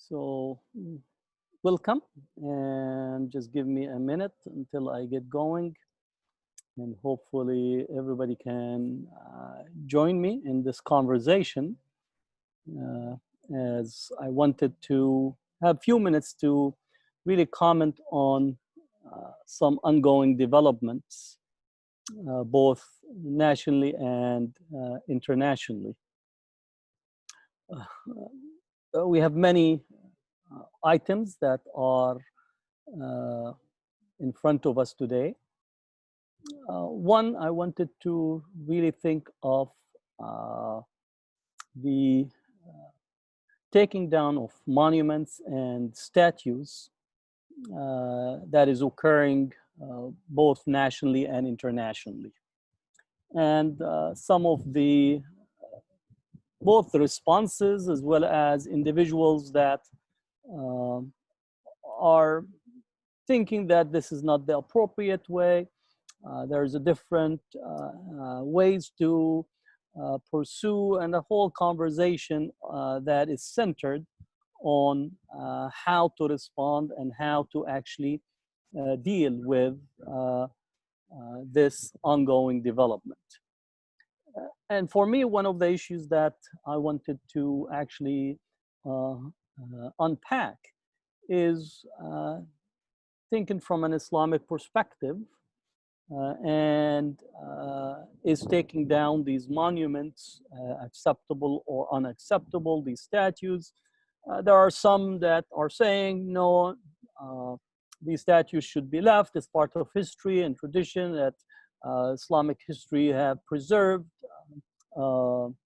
So, welcome, and just give me a minute until I get going, and hopefully everybody can join me in this conversation. Uh, as I wanted to have a few minutes to really comment on some ongoing developments, both nationally and internationally. We have many items that are uh, in front of us today. One, I wanted to really think of uh, the taking down of monuments and statues that is occurring both nationally and internationally. And some of the both the responses as well as individuals that uh, are thinking that this is not the appropriate way. There's a different ways to pursue, and a whole conversation that is centered on how to respond and how to actually deal with this ongoing development. And for me, one of the issues that I wanted to actually unpack is thinking from an Islamic perspective and is taking down these monuments acceptable or unacceptable, these statues. There are some that are saying no, these statues should be left as part of history and tradition that Islamic history have preserved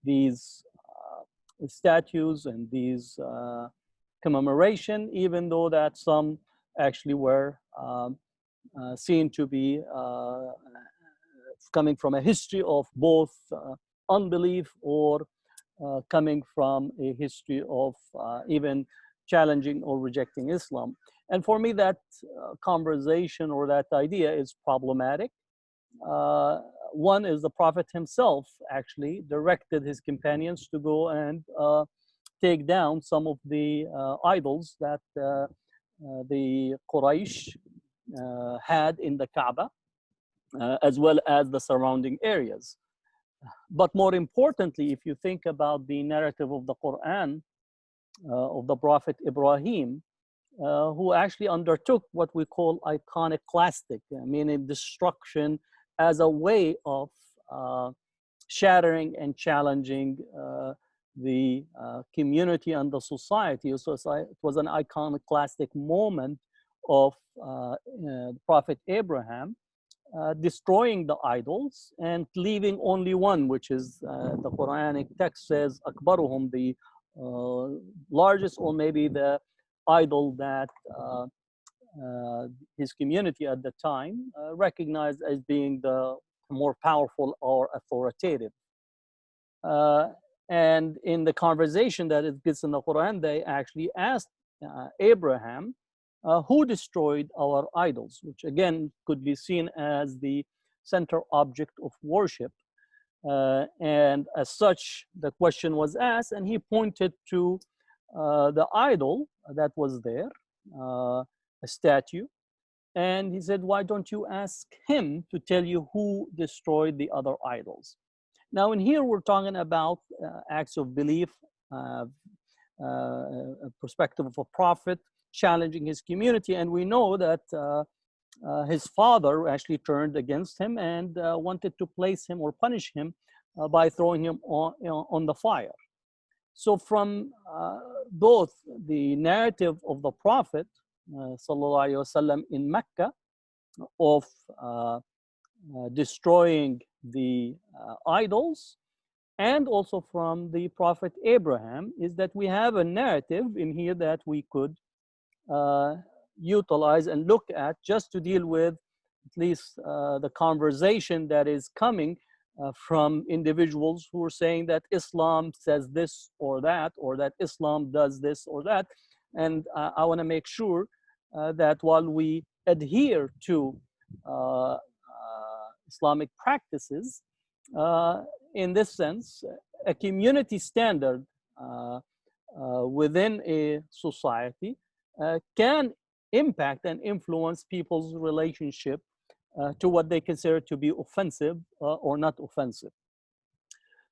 these statues and these commemoration, even though that some actually were seen to be coming from a history of both unbelief or coming from a history of even challenging or rejecting Islam. And for me, that conversation or that idea is problematic. One is the Prophet himself actually directed his companions to go and take down some of the idols that the Quraysh had in the Kaaba, as well as the surrounding areas. But more importantly, if you think about the narrative of the Quran, of the Prophet Ibrahim, who actually undertook what we call iconoclastic, meaning destruction as a way of shattering and challenging the community and the society. So it was an iconoclastic moment of Prophet Abraham destroying the idols and leaving only one, which is the Quranic text says, Akbaruhum, the largest or maybe the idol that his community at the time recognized as being the more powerful or authoritative. And in the conversation that it gets in the Quran, they actually asked Abraham, who destroyed our idols, which again could be seen as the center object of worship. And as such, the question was asked, and he pointed to the idol that was there, a statue. And he said, why don't you ask him to tell you who destroyed the other idols? Now, in here, we're talking about acts of belief, perspective of a prophet challenging his community. And we know that his father actually turned against him and wanted to place him or punish him by throwing him on the fire. So from both the narrative of the Prophet sallallahu alaihi wasallam in Mecca of destroying the idols, and also from the Prophet Abraham, is that we have a narrative in here that we could utilize and look at just to deal with at least the conversation that is coming from individuals who are saying that Islam says this or that Islam does this or that. And I want to make sure that while we adhere to Islamic practices, in this sense, a community standard within a society can impact and influence people's relationship to what they consider to be offensive or not offensive.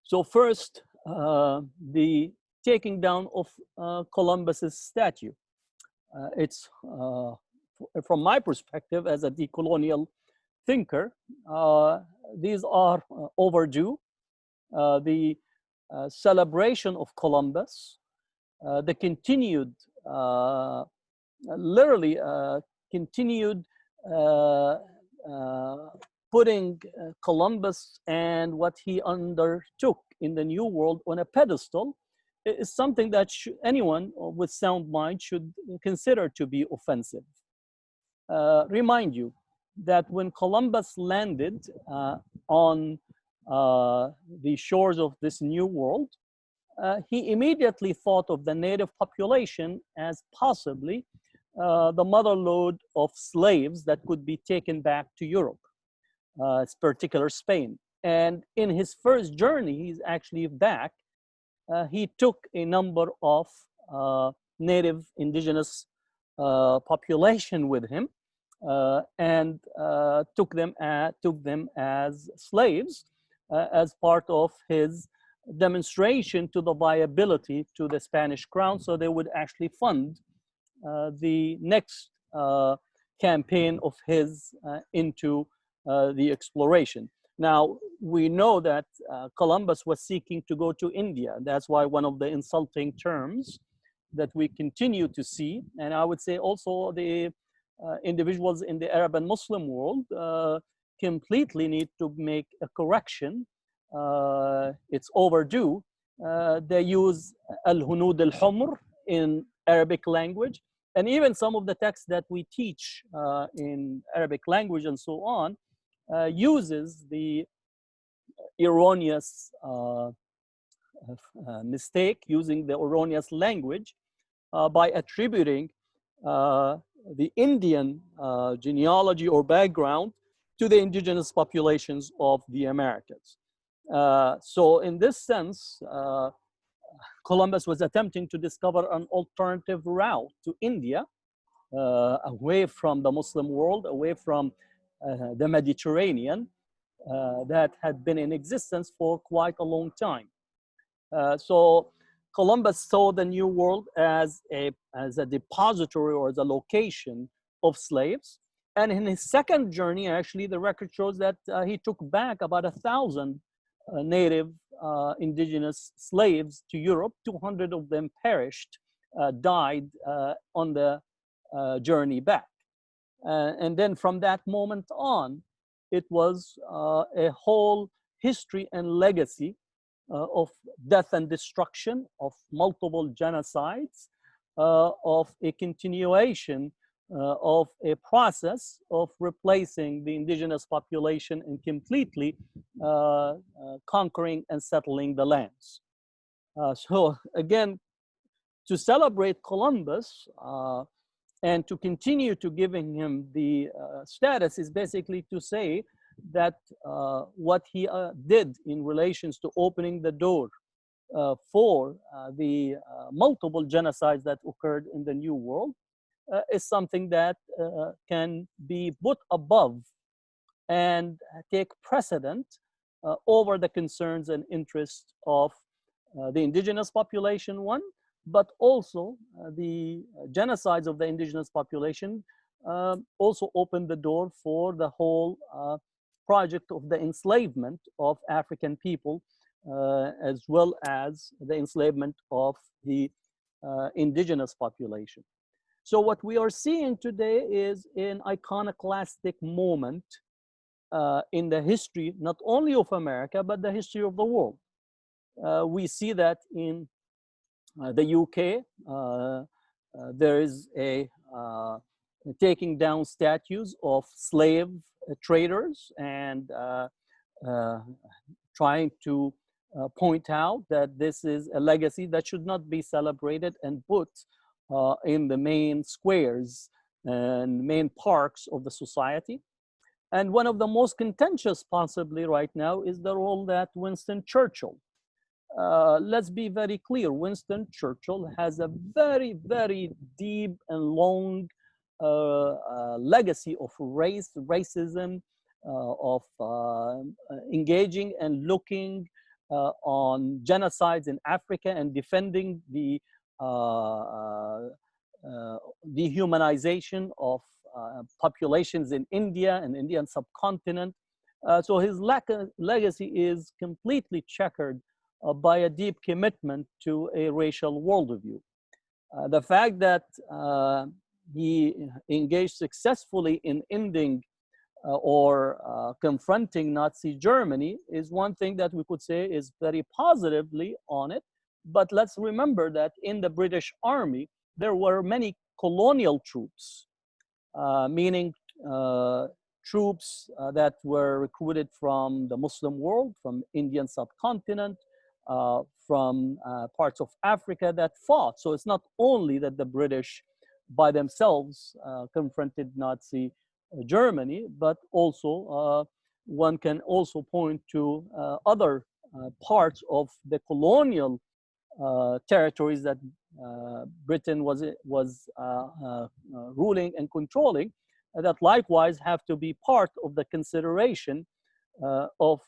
So first, the taking down of Columbus's statue. It's from my perspective as a decolonial thinker, these are overdue. The celebration of Columbus, the continued, literally continued putting Columbus and what he undertook in the New World on a pedestal is something that anyone with sound mind should consider to be offensive. Remind you that when Columbus landed on the shores of this new world, he immediately thought of the native population as possibly the motherlode of slaves that could be taken back to Europe, particular Spain. And in his first journey, he's actually back. He took a number of native indigenous population with him and took them as slaves as part of his demonstration to the viability to the Spanish crown, so they would actually fund the next campaign of his into the exploration. Now, we know that Columbus was seeking to go to India. That's why one of the insulting terms that we continue to see, and I would say also the individuals in the Arab and Muslim world completely need to make a correction. It's overdue. They use al-hunud al-humr in Arabic language, and even some of the texts that we teach in Arabic language and so on uses the erroneous mistake, using the erroneous language by attributing the Indian genealogy or background to the indigenous populations of the Americas. So in this sense, Columbus was attempting to discover an alternative route to India, away from the Muslim world, away from the Mediterranean that had been in existence for quite a long time. So Columbus saw the New World as a depository or as a location of slaves. And in his second journey, actually, the record shows that he took back about 1,000 native indigenous slaves to Europe. 200 of them perished, died on the journey back. And then from that moment on, it was a whole history and legacy of death and destruction, of multiple genocides, of a continuation of a process of replacing the indigenous population and completely conquering and settling the lands. So again, to celebrate Columbus and to continue to giving him the status is basically to say that what he did in relations to opening the door for the multiple genocides that occurred in the New World is something that can be put above and take precedent over the concerns and interests of the indigenous population, one, but also the genocides of the indigenous population also opened the door for the whole project of the enslavement of African people, as well as the enslavement of the indigenous population. So what we are seeing today is an iconoclastic moment in the history, not only of America, but the history of the world. We see that in the UK, there is a taking down statues of slave traders and trying to point out that this is a legacy that should not be celebrated and put in the main squares and main parks of the society. And one of the most contentious possibly right now is the role that Winston Churchill let's be very clear. Winston Churchill has a very, very deep and long legacy of racism, of engaging and looking on genocides in Africa and defending the dehumanization of populations in India and Indian subcontinent. So his legacy is completely checkered by a deep commitment to a racial worldview. The fact that he engaged successfully in ending or confronting Nazi Germany is one thing that we could say is very positively on it. But let's remember that in the British Army, there were many colonial troops, meaning troops that were recruited from the Muslim world, from Indian subcontinent, from parts of Africa that fought. So it's not only that the British by themselves confronted Nazi Germany, but also one can also point to other parts of the colonial territories that Britain was ruling and controlling, that likewise have to be part of the consideration of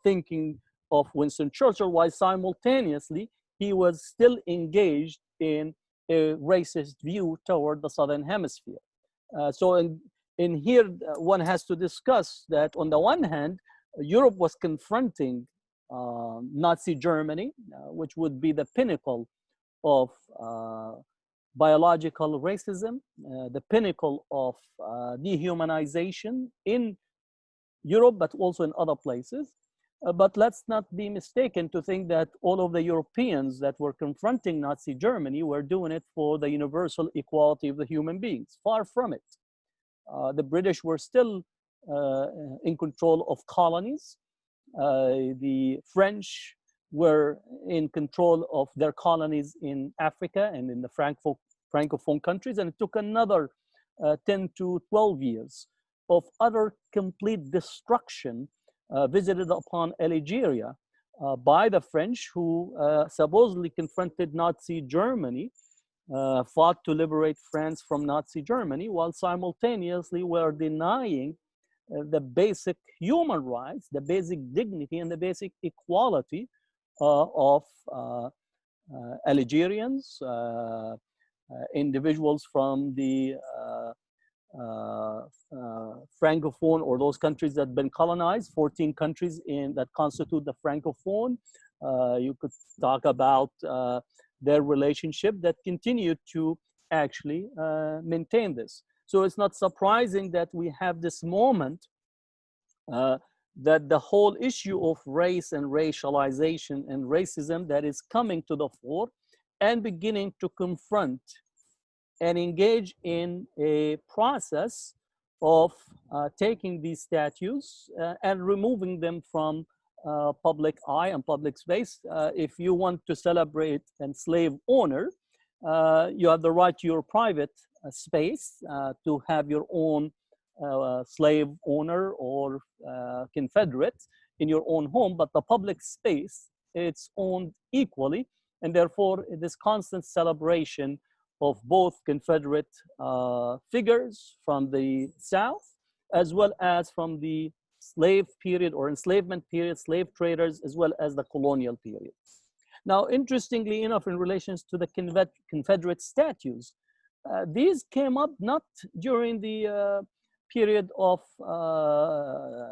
thinking of Winston Churchill, while simultaneously he was still engaged in a racist view toward the Southern Hemisphere. So in here, one has to discuss that on the one hand, Europe was confronting Nazi Germany, which would be the pinnacle of biological racism, the pinnacle of dehumanization in Europe, but also in other places. But let's not be mistaken to think that all of the Europeans that were confronting Nazi Germany were doing it for the universal equality of the human beings. Far from it. The British were still in control of colonies. The French were in control of their colonies in Africa and in the Francophone countries, and it took another 10 to 12 years of utter complete destruction visited upon Algeria by the French, who supposedly confronted Nazi Germany, fought to liberate France from Nazi Germany, while simultaneously were denying the basic human rights, the basic dignity, and the basic equality of Algerians, individuals from the Francophone, or those countries that have been colonized, 14 countries that constitute the Francophone. You could talk about their relationship that continued to actually maintain this. So it's not surprising that we have this moment that the whole issue of race and racialization and racism that is coming to the fore and beginning to confront and engage in a process of taking these statues and removing them from public eye and public space. If you want to celebrate a slave owner, you have the right to your private space to have your own slave owner or Confederate in your own home, but the public space, it's owned equally, and therefore this constant celebration of both Confederate figures from the South, as well as from the slave period or enslavement period, slave traders, as well as the colonial period. Now, interestingly enough, in relation to the Confederate statues, these came up not during the period of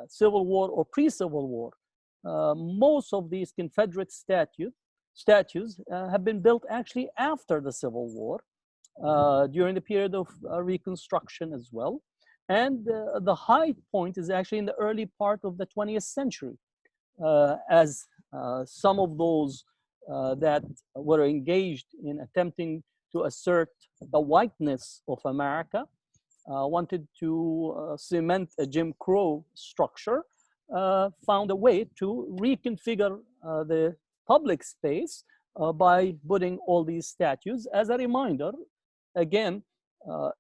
Civil War or pre-Civil War. Most of these Confederate statues have been built actually after the Civil War, during the period of Reconstruction as well. And the high point is actually in the early part of the 20th century, as some of those that were engaged in attempting to assert the whiteness of America wanted to cement a Jim Crow structure, found a way to reconfigure the public space by putting all these statues. As a reminder, again,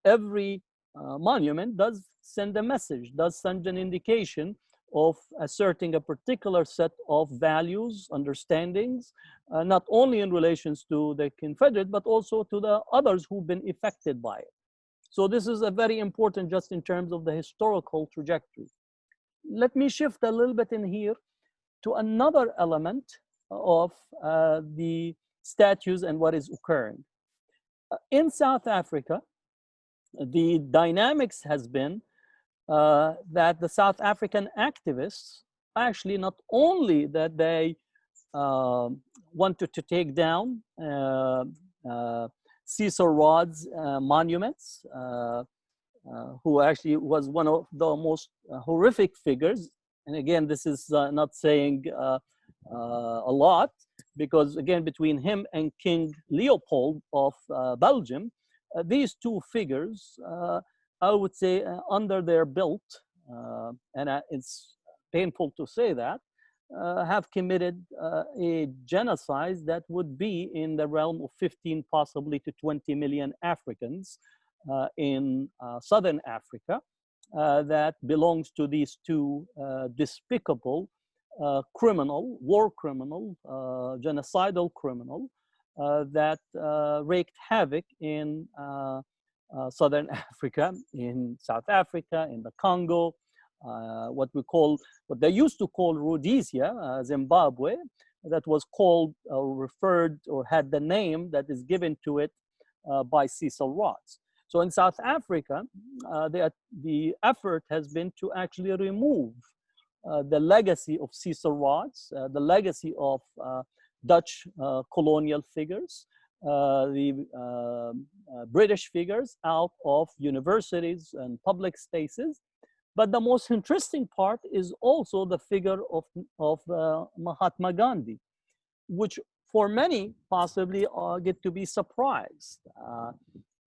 every monument does send a message, does send an indication of asserting a particular set of values, understandings, not only in relations to the Confederate, but also to the others who've been affected by it. So this is a very important just in terms of the historical trajectory. Let me shift a little bit in here to another element of the statues and what is occurring. In South Africa, the dynamics has been that the South African activists actually not only that they wanted to take down Cecil Rhodes' monuments, who actually was one of the most horrific figures. And again, this is not saying a lot, because again, between him and King Leopold of Belgium, these two figures, I would say, under their belt, and it's painful to say that, have committed a genocide that would be in the realm of 15, possibly to 20 million Africans in Southern Africa that belongs to these two despicable war criminal, genocidal criminal that wreaked havoc in Southern Africa, in South Africa, in the Congo, what they used to call Rhodesia, Zimbabwe, that was called or referred or had the name that is given to it by Cecil Rhodes. So in South Africa, the effort has been to actually remove the legacy of Cecil Rhodes, the legacy of Dutch colonial figures, the British figures out of universities and public spaces. But the most interesting part is also the figure of Mahatma Gandhi, which for many possibly get to be surprised.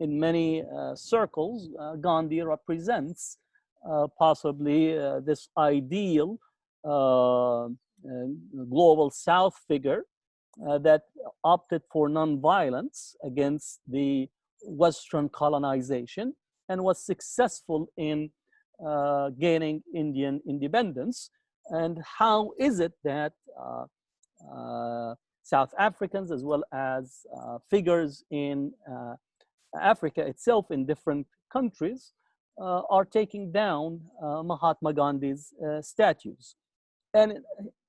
In many circles, Gandhi represents possibly this ideal global South figure that opted for nonviolence against the Western colonization and was successful in gaining Indian independence. And how is it that South Africans, as well as figures in Africa itself in different countries, are taking down Mahatma Gandhi's statues? And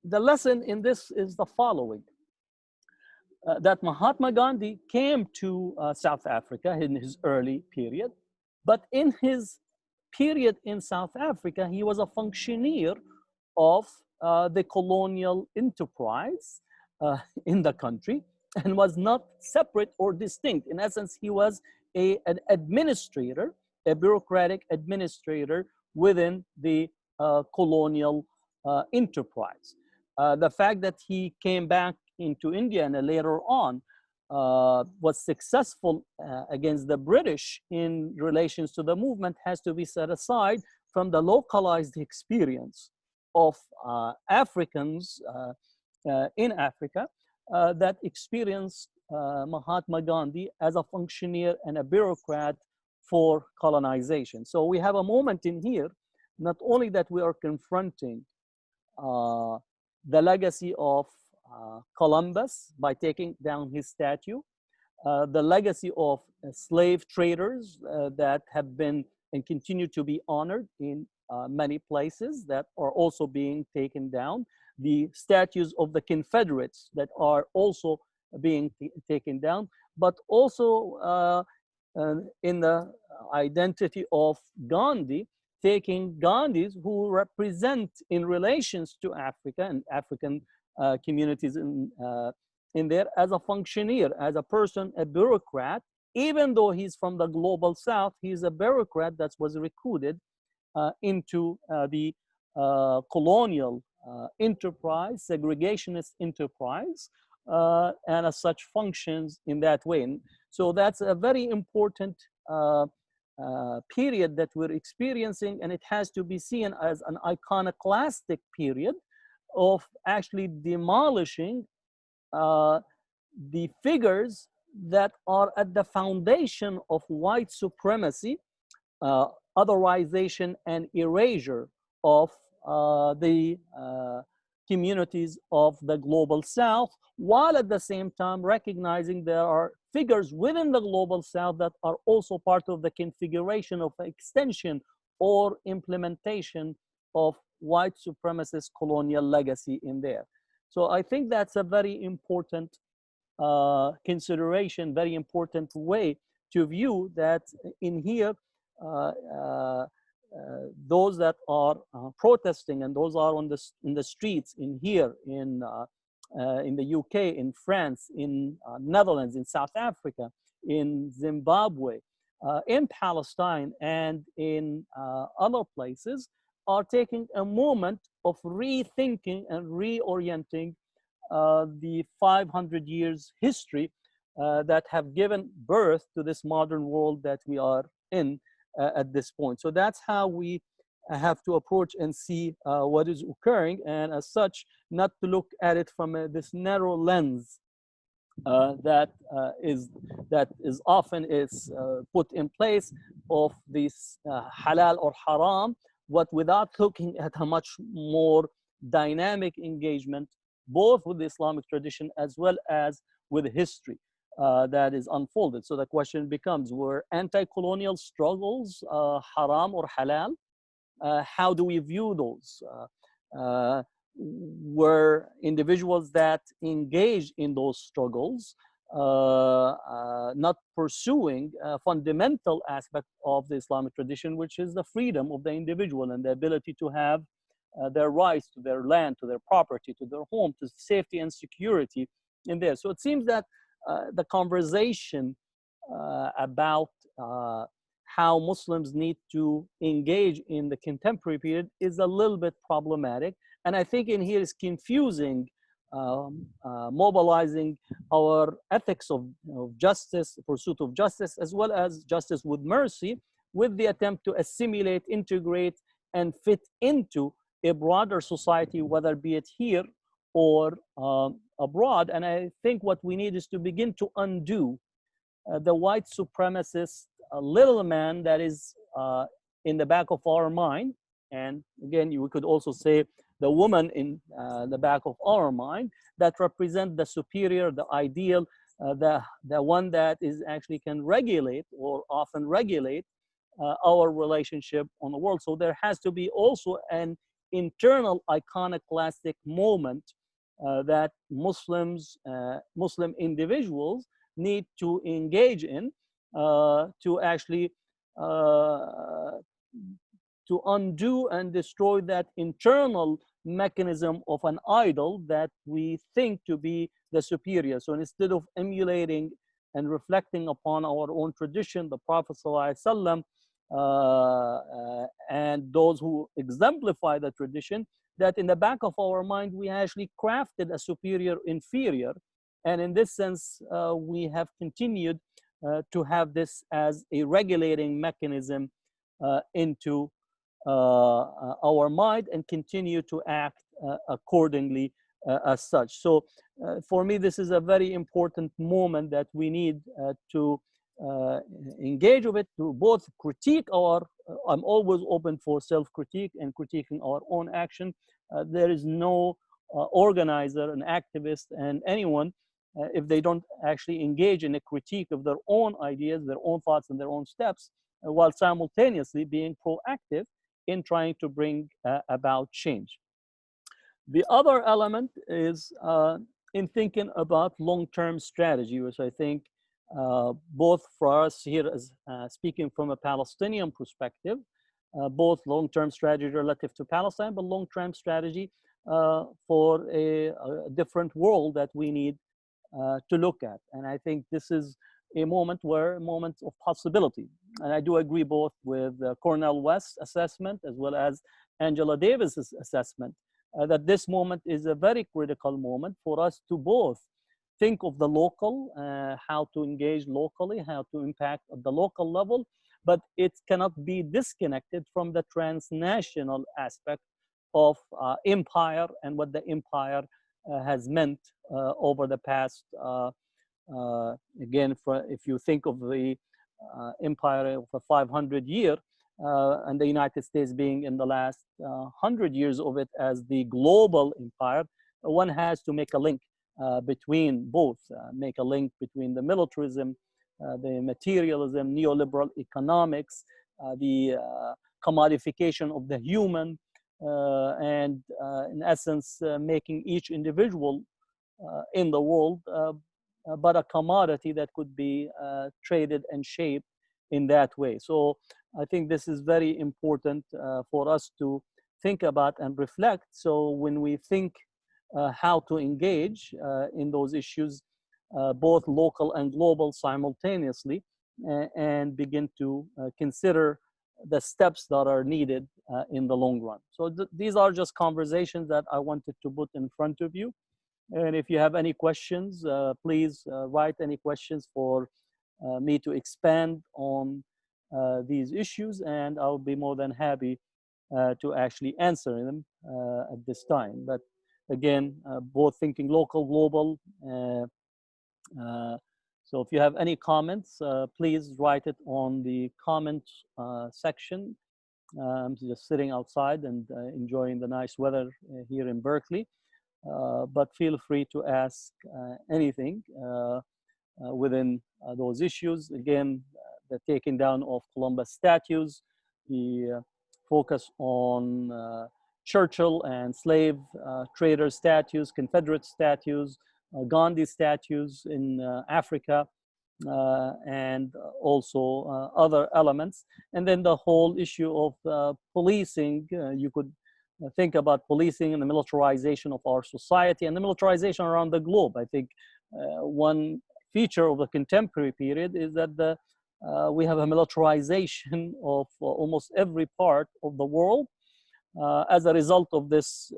the lesson in this is the following. That Mahatma Gandhi came to South Africa in his early period, but in his period in South Africa, he was a functioneer of the colonial enterprise in the country and was not separate or distinct. In essence, he was an administrator, a bureaucratic administrator within the colonial enterprise. The fact that he came back into India and later on was successful against the British in relations to the movement has to be set aside from the localized experience of Africans in Africa that experienced Mahatma Gandhi as a functioneer and a bureaucrat for colonization. So we have a moment in here, not only that we are confronting the legacy of Columbus by taking down his statue, the legacy of slave traders that have been and continue to be honored in many places that are also being taken down, the statues of the Confederates that are also being taken down, but also in the identity of Gandhi, taking Gandhis who represent in relations to Africa and African communities in there as a functioneer, as a person, a bureaucrat. Even though he's from the global South, he's a bureaucrat that was recruited into the colonial enterprise, segregationist enterprise, and as such functions in that way. And so that's a very important period that we're experiencing, and it has to be seen as an iconoclastic period of actually demolishing the figures that are at the foundation of white supremacy, otherization, and erasure of the communities of the global south, while at the same time recognizing there are figures within the global south that are also part of the configuration of extension or implementation of white supremacist colonial legacy in there. So I think that's a very important consideration, very important way to view that in here, uh, uh, those that are protesting and those are on in the streets in here in the UK, in France, in Netherlands, in South Africa, in Zimbabwe, in Palestine, and in other places are taking a moment of rethinking and reorienting the 500 years history that have given birth to this modern world that we are in at this point. So that's how we have to approach and see what is occurring, and as such, not to look at it from this narrow lens that is often put in place of this halal or haram, but without looking at a much more dynamic engagement, both with the Islamic tradition as well as with history that is unfolded. So the question becomes, were anti-colonial struggles haram or halal? How do we view those? Were individuals that engage in those struggles not pursuing a fundamental aspect of the Islamic tradition, which is the freedom of the individual and the ability to have their rights to their land, to their property, to their home, to safety and security in there. So it seems that the conversation about how Muslims need to engage in the contemporary period is a little bit problematic. And I think in here is confusing, mobilizing our ethics of justice, pursuit of justice, as well as justice with mercy, with the attempt to assimilate, integrate, and fit into a broader society, whether be it here or abroad. And I think what we need is to begin to undo the white supremacist little man that is in the back of our mind. And again, we could also say the woman in the back of our mind that represent the superior, the ideal, the one that is actually can regulate or often regulate our relationship on the world. So there has to be also an internal iconoclastic moment that Muslims, Muslim individuals need to engage in to actually to undo and destroy that internal mechanism of an idol that we think to be the superior. So instead of emulating and reflecting upon our own tradition, the Prophet ﷺ, and those who exemplify the tradition, that in the back of our mind, we actually crafted a superior inferior. And in this sense, we have continued to have this as a regulating mechanism into our mind and continue to act accordingly as such. So for me, this is a very important moment that we need to engage with it, to both critique our, I'm always open for self-critique and critiquing our own action. There is no organizer, an activist, and anyone, if they don't actually engage in a critique of their own ideas, their own thoughts, and their own steps, while simultaneously being proactive in trying to bring about change. The other element is in thinking about long-term strategy, which I think both for us here as speaking from a Palestinian perspective, both long-term strategy relative to Palestine, but long-term strategy for a different world that we need to look at. And I think this is a moment of possibility. And I do agree both with Cornel West's assessment as well as Angela Davis's assessment that this moment is a very critical moment for us to both think of the local, how to engage locally, how to impact at the local level, but it cannot be disconnected from the transnational aspect of empire and what the empire has meant over the past, again, if you think of the empire of a 500-year, and the United States being in the last 100 years of it as the global empire, one has to make a link between both, make a link between the militarism, the materialism, neoliberal economics, the commodification of the human, and in essence, making each individual in the world but a commodity that could be traded and shaped in that way. So I think this is very important for us to think about and reflect. So when we think how to engage in those issues, both local and global simultaneously, and begin to consider the steps that are needed in the long run. So these are just conversations that I wanted to put in front of you. And if you have any questions, please write any questions for me to expand on these issues, and I'll be more than happy to actually answer them at this time. But again, both thinking local, global. So if you have any comments, please write it on the comment section. I'm just sitting outside and enjoying the nice weather here in Berkeley. But feel free to ask anything within those issues. Again, the taking down of Columbus statues, the focus on Churchill and slave trader statues, Confederate statues, Gandhi statues in Africa, and also other elements. And then the whole issue of policing. You could think about policing and the militarization of our society and the militarization around the globe. I think one feature of the contemporary period is that we have a militarization of almost every part of the world as a result of this,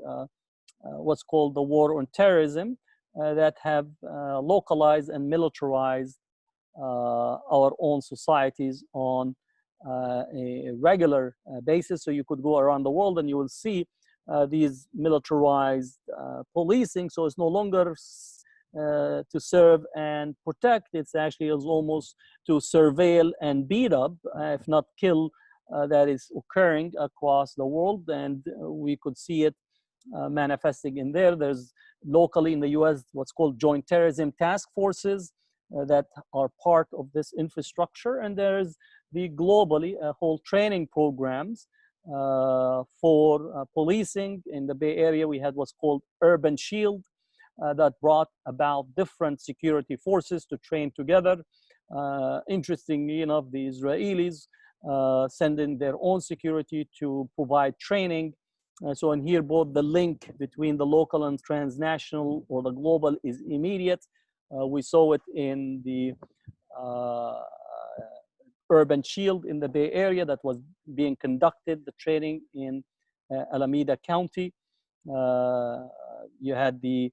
what's called the war on terrorism, that have localized and militarized our own societies on a regular basis. So you could go around the world and you will see these militarized policing. So it's no longer to serve and protect. It's actually is almost to surveil and beat up, if not kill, that is occurring across the world. And we could see it manifesting in there. There's locally in the US what's called joint terrorism task forces that are part of this infrastructure. And there's the globally whole training programs for policing. In the Bay Area, we had what's called Urban Shield that brought about different security forces to train together. Interestingly enough, the Israelis sending their own security to provide training. So in here, both the link between the local and transnational or the global is immediate. We saw it in the Urban Shield in the Bay Area that was being conducted, the training in Alameda County. You had the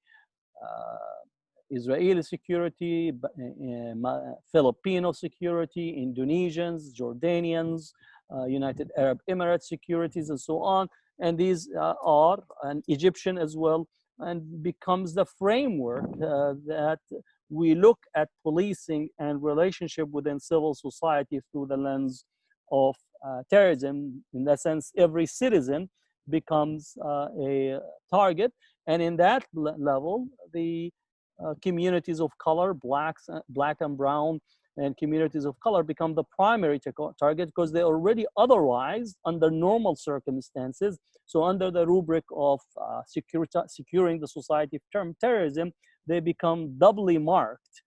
Israeli security, Filipino security, Indonesians, Jordanians, United Arab Emirates securities, and so on. And these are an Egyptian as well, and becomes the framework that we look at policing and relationship within civil society through the lens of terrorism. In that sense, every citizen becomes a target. And in that level, the communities of color, black and brown, and communities of color become the primary target because they're already otherwise under normal circumstances. So under the rubric of securing the society from terrorism, they become doubly marked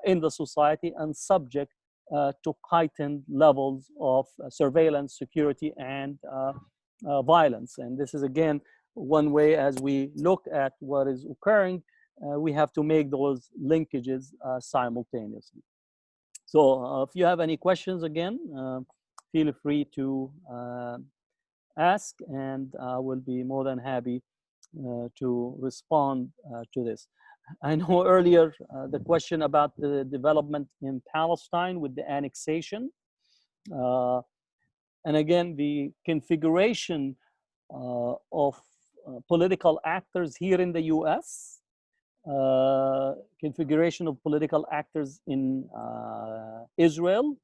in the society and subject to heightened levels of surveillance, security, and violence. And this is, again, one way as we look at what is occurring, we have to make those linkages simultaneously. So if you have any questions, again, feel free to ask, and I will be more than happy to respond to this. I know earlier the question about the development in Palestine with the annexation. And again, the configuration of political actors here in the US, configuration of political actors in Israel,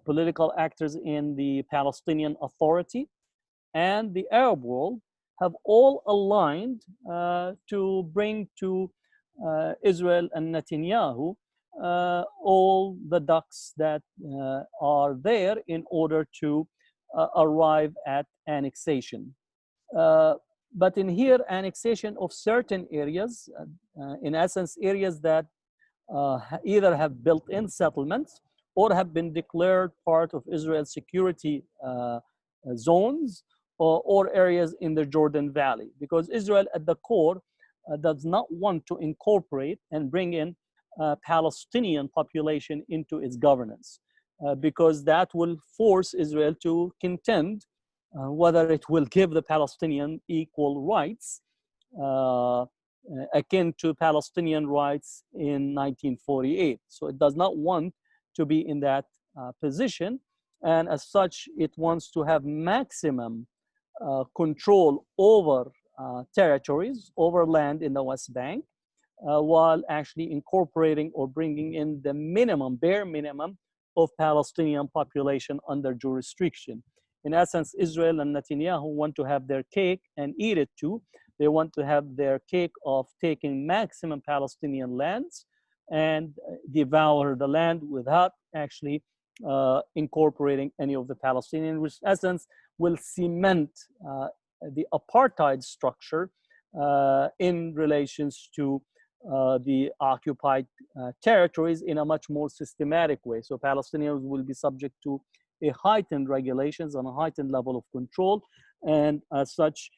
political actors in the Palestinian Authority, and the Arab world have all aligned to bring to Israel and Netanyahu all the ducks that are there in order to arrive at annexation. Uh, but in here, annexation of certain areas, in essence, areas that either have built-in settlements or have been declared part of Israel's security zones, or areas in the Jordan Valley. Because Israel at the core does not want to incorporate and bring in Palestinian population into its governance, because that will force Israel to contend whether it will give the Palestinian equal rights akin to Palestinian rights in 1948. So it does not want to be in that position. And as such, it wants to have maximum control over territories, over land in the West Bank, while actually incorporating or bringing in the minimum, bare minimum of Palestinian population under jurisdiction. In essence, Israel and Netanyahu want to have their cake and eat it too. They want to have their cake of taking maximum Palestinian lands and devour the land without actually incorporating any of the Palestinians, which in essence will cement the apartheid structure in relations to the occupied territories in a much more systematic way. So Palestinians will be subject to a heightened regulations and a heightened level of control. And as such,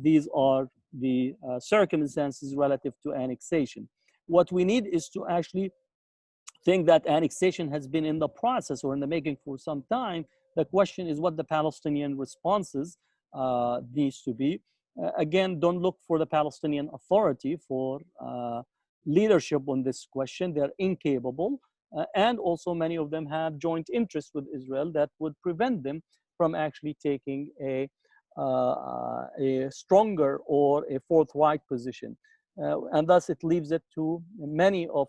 these are the circumstances relative to annexation. What we need is to actually think that annexation has been in the process or in the making for some time. The question is what the Palestinian responses needs to be. Again, don't look for the Palestinian Authority for leadership on this question. They're incapable. And also many of them have joint interests with Israel that would prevent them from actually taking a stronger or a forthright position. And thus it leaves it to many of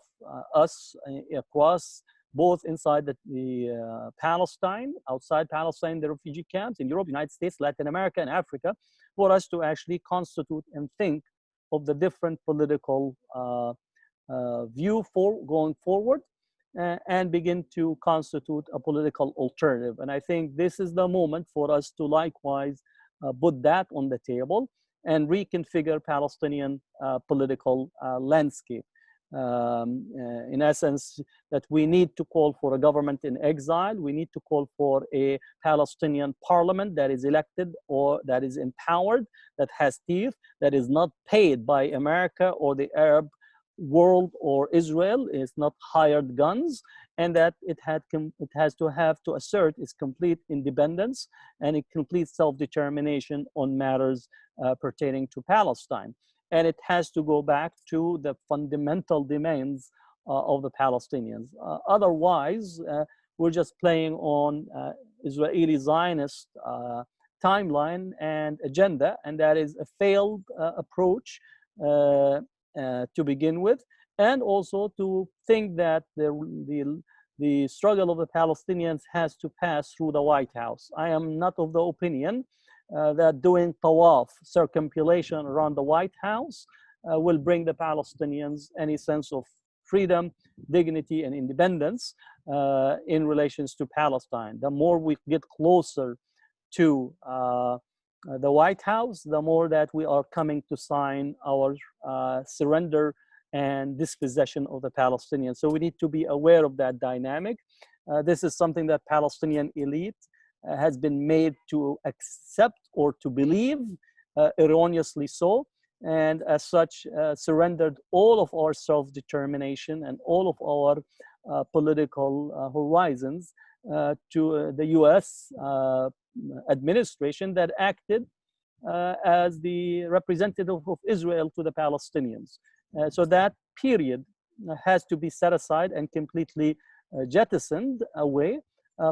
us across both inside the Palestine, outside Palestine, the refugee camps in Europe, United States, Latin America, and Africa, for us to actually constitute and think of the different political view for going forward and begin to constitute a political alternative. And I think this is the moment for us to likewise put that on the table and reconfigure Palestinian political landscape. In essence, that we need to call for a government in exile. We need to call for a Palestinian parliament that is elected or that is empowered, that has teeth, that is not paid by America or the Arab world or Israel, is not hired guns, and that it has to have to assert its complete independence and a complete self-determination on matters pertaining to Palestine. And it has to go back to the fundamental demands of the Palestinians. Otherwise, we're just playing on Israeli Zionist timeline and agenda, and that is a failed approach to begin with, and also to think that the struggle of the Palestinians has to pass through the White House. I am not of the opinion that doing tawaf, circumambulation around the White House will bring the Palestinians any sense of freedom, dignity, and independence in relations to Palestine. The more we get closer to the White House, the more that we are coming to sign our surrender and dispossession of the Palestinians. So we need to be aware of that dynamic. This is something that Palestinian elite has been made to accept or to believe, erroneously so, and as such surrendered all of our self-determination and all of our political horizons to the US administration that acted as the representative of Israel to the Palestinians. So that period has to be set aside and completely jettisoned away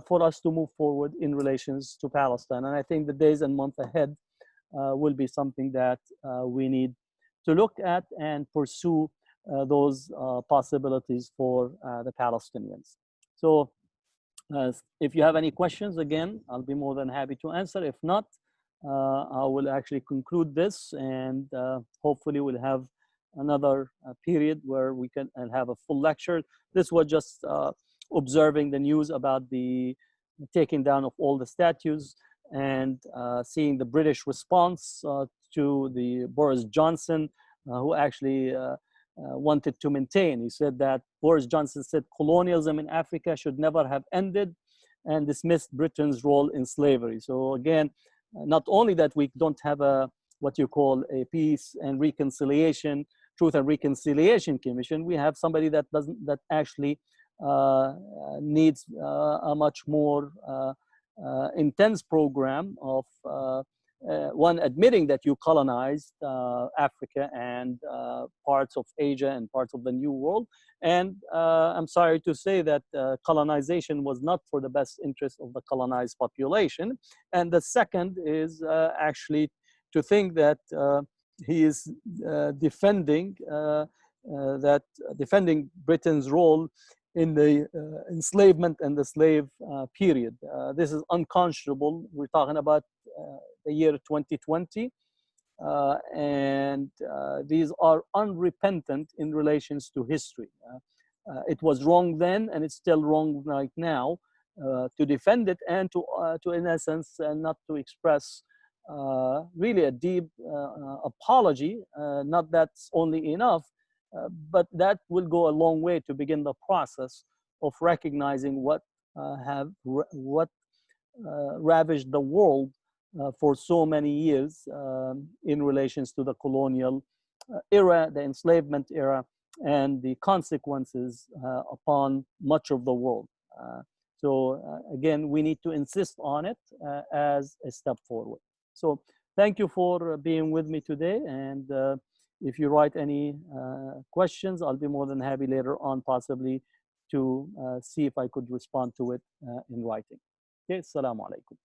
for us to move forward in relations to Palestine. And I think the days and months ahead will be something that we need to look at and pursue those possibilities for the Palestinians. So If you have any questions, again, I'll be more than happy to answer. If not, I will actually conclude this, and hopefully we'll have another period where we can have a full lecture. This was just observing the news about the taking down of all the statues, and seeing the British response to the Boris Johnson, who actually wanted to maintain. He said that Boris Johnson said colonialism in Africa should never have ended, and dismissed Britain's role in slavery. So again, not only that we don't have a what you call a peace and reconciliation, truth and reconciliation commission, we have somebody that actually needs a much more intense program of one, admitting that you colonized Africa and parts of Asia and parts of the New World. And I'm sorry to say that colonization was not for the best interest of the colonized population. And the second is actually to think that he is defending defending Britain's role in the enslavement and the slave period. This is unconscionable. We're talking about the year 2020, and these are unrepentant in relations to history. It was wrong then, and it's still wrong right now to defend it, and to in essence, not to express really a deep apology. Not that's only enough, but that will go a long way to begin the process of recognizing what ravaged the world for so many years in relations to the colonial era, the enslavement era, and the consequences upon much of the world. Again, we need to insist on it as a step forward. So thank you for being with me today, and if you write any questions, I'll be more than happy later on possibly to see if I could respond to it in writing. Okay, assalamu alaikum.